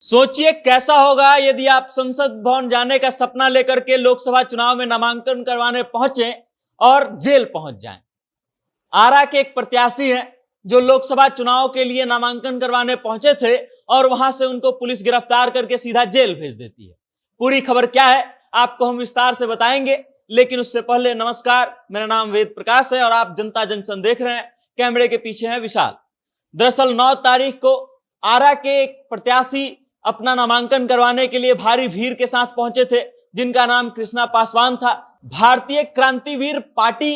सोचिए कैसा होगा यदि आप संसद भवन जाने का सपना लेकर के लोकसभा चुनाव में नामांकन करवाने पहुंचे और जेल पहुंच जाएं। आरा के एक प्रत्याशी हैं जो लोकसभा चुनाव के लिए नामांकन करवाने पहुंचे थे और वहां से उनको पुलिस गिरफ्तार करके सीधा जेल भेज देती है। पूरी खबर क्या है आपको हम विस्तार से बताएंगे, लेकिन उससे पहले नमस्कार, मेरा नाम वेद प्रकाश है और आप जनता जंक्शन देख रहे हैं। कैमरे के पीछे है विशाल। दरअसल 9 तारीख को आरा के एक प्रत्याशी अपना नामांकन करवाने के लिए भारी भीड़ के साथ पहुंचे थे, जिनका नाम कृष्णा पासवान था। भारतीय क्रांतिवीर पार्टी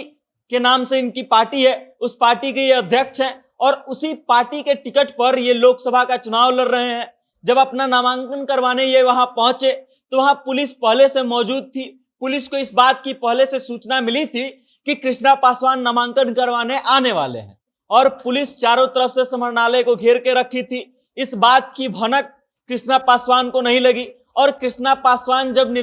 के नाम से इनकी पार्टी है, उस पार्टी के ये अध्यक्ष हैं और उसी पार्टी के टिकट पर ये लोकसभा का चुनाव लड़ रहे हैं। जब अपना नामांकन करवाने ये वहां पहुंचे तो वहां पुलिस पहले से मौजूद थी। पुलिस को इस बात की पहले से सूचना मिली थी कि कृष्णा पासवान नामांकन करवाने आने वाले हैं और पुलिस चारों तरफ से समाहरणालय को घेर के रखी थी। इस बात की भनक कृष्णा पासवान को नहीं लगी और कृष्णा पासवान जब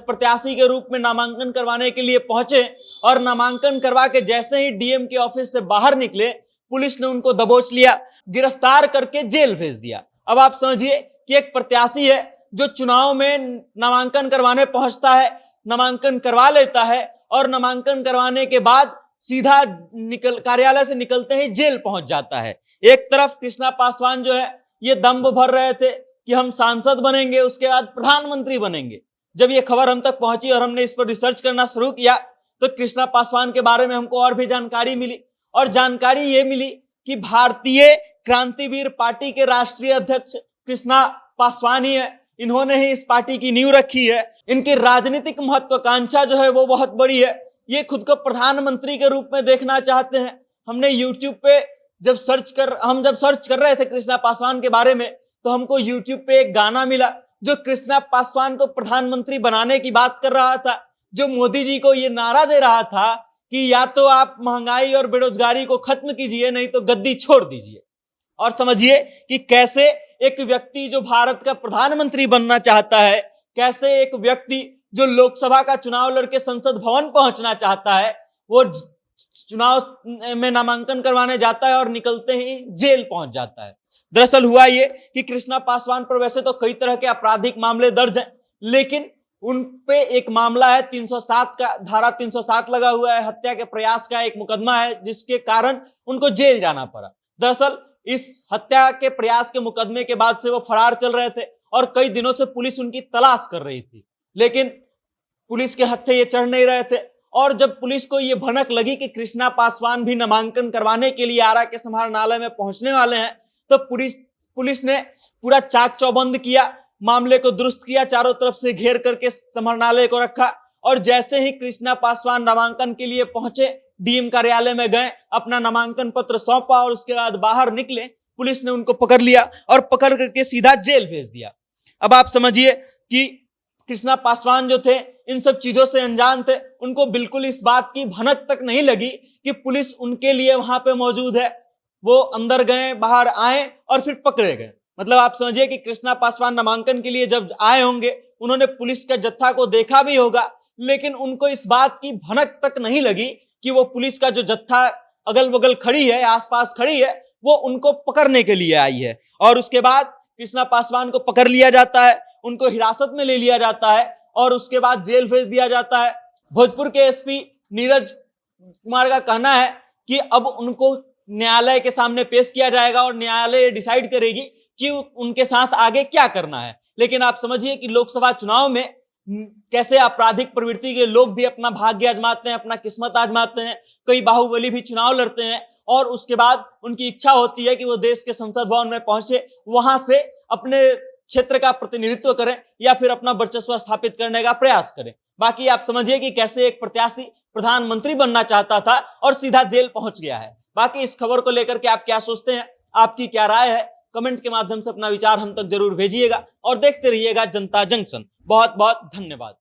प्रत्याशी के रूप में नामांकन करवाने के लिए पहुंचे और नामांकन करवा के जैसे ही डीएम के ऑफिस से बाहर निकले, पुलिस ने उनको दबोच लिया, गिरफ्तार करके जेल भेज दिया। अब आप समझिए कि एक प्रत्याशी है जो चुनाव में नामांकन करवाने पहुंचता है, नामांकन करवा लेता है और नामांकन करवाने के बाद सीधा कार्यालय से निकलते ही जेल पहुंच जाता है। एक तरफ कृष्णा पासवान जो है ये दम्भ भर रहे थे कि हम सांसद बनेंगे, उसके बाद प्रधानमंत्री बनेंगे। जब ये खबर हम तक पहुंची और हमने इस पर रिसर्च करना शुरू किया तो कृष्णा पासवान के बारे में हमको और भी जानकारी मिली और जानकारी ये मिली कि भारतीय क्रांतिवीर पार्टी के राष्ट्रीय अध्यक्ष कृष्णा पासवान ही है। इन्होंने ही इस पार्टी की नींव रखी है। इनकी राजनीतिक महत्वाकांक्षा जो है वो बहुत बड़ी है। ये खुद को प्रधानमंत्री के रूप में देखना चाहते हैं। हमने यूट्यूब पे जब सर्च कर रहे थे कृष्णा पासवान के बारे में तो हमको यूट्यूब पे एक गाना मिला जो कृष्णा पासवान को प्रधानमंत्री बनाने की बात कर रहा था, जो मोदी जी को ये नारा दे रहा था कि या तो आप महंगाई और बेरोजगारी को खत्म कीजिए, नहीं तो गद्दी छोड़ दीजिए। और समझिए कि कैसे एक व्यक्ति जो भारत का प्रधानमंत्री बनना चाहता है, कैसे एक व्यक्ति जो लोकसभा का चुनाव लड़के संसद भवन पहुंचना चाहता है, वो चुनाव में नामांकन करवाने जाता है और निकलते ही जेल पहुंच जाता है। दरअसल हुआ ये कि कृष्णा पासवान पर वैसे तो कई तरह के आपराधिक मामले दर्ज हैं, लेकिन उन पे एक मामला है 307 का, धारा 307 लगा हुआ है, हत्या के प्रयास का एक मुकदमा है जिसके कारण उनको जेल जाना पड़ा। दरअसल इस हत्या के प्रयास के मुकदमे के बाद से वो फरार चल रहे थे और कई दिनों से पुलिस उनकी तलाश कर रही थी, लेकिन पुलिस के हत्थे ये चढ़ नहीं रहे थे। और जब पुलिस को ये भनक लगी कि कृष्णा पासवान भी नामांकन करवाने के लिए आरा के समाहरणालय में पहुंचने वाले हैं तो पुलिस ने पूरा चाक चौबंद किया, मामले को दुरुस्त किया, चारों तरफ से घेर करके समाहरणालय को रखा और जैसे ही कृष्णा पासवान नामांकन के लिए पहुंचे, डीएम कार्यालय में गए, अपना नामांकन पत्र सौंपा और उसके बाद बाहर निकले, पुलिस ने उनको पकड़ लिया और पकड़ करके सीधा जेल भेज दिया। अब आप समझिए कि कृष्णा पासवान जो थे इन सब चीजों से अनजान थे, उनको बिल्कुल इस बात की भनक तक नहीं लगी कि पुलिस उनके लिए वहां पे मौजूद है। वो अंदर गए, बाहर आए और फिर पकड़े गए। मतलब आप समझिए कि कृष्णा पासवान नामांकन के लिए जब आए होंगे, उन्होंने पुलिस के जत्था को देखा भी होगा, लेकिन उनको इस बात की भनक तक नहीं लगी कि वो पुलिस का जो जत्था अगल बगल खड़ी है, आसपास खड़ी है, वो उनको पकड़ने के लिए आई है। और उसके बाद कृष्णा पासवान को पकड़ लिया जाता है, उनको हिरासत में ले लिया जाता है और उसके बाद जेल भेज दिया जाता है। भोजपुर के एसपी नीरज कुमार का कहना है कि अब उनको न्यायालय के सामने पेश किया जाएगा और न्यायालय डिसाइड करेगी कि उनके साथ आगे क्या करना है। लेकिन आप समझिए कि लोकसभा चुनाव में कैसे आपराधिक प्रवृत्ति के लोग भी अपना भाग्य आजमाते हैं, अपना किस्मत आजमाते हैं। कई बाहुबली भी चुनाव लड़ते हैं और उसके बाद उनकी इच्छा होती है कि वो देश के संसद भवन में पहुंचे, वहां से अपने क्षेत्र का प्रतिनिधित्व करें या फिर अपना वर्चस्व स्थापित करने का प्रयास करें। बाकी आप समझिए कि कैसे एक प्रत्याशी प्रधानमंत्री बनना चाहता था और सीधा जेल पहुंच गया है। बाकी इस खबर को लेकर के आप क्या सोचते हैं, आपकी क्या राय है, कमेंट के माध्यम से अपना विचार हम तक जरूर भेजिएगा और देखते रहिएगा जनता जंक्शन। बहुत बहुत धन्यवाद।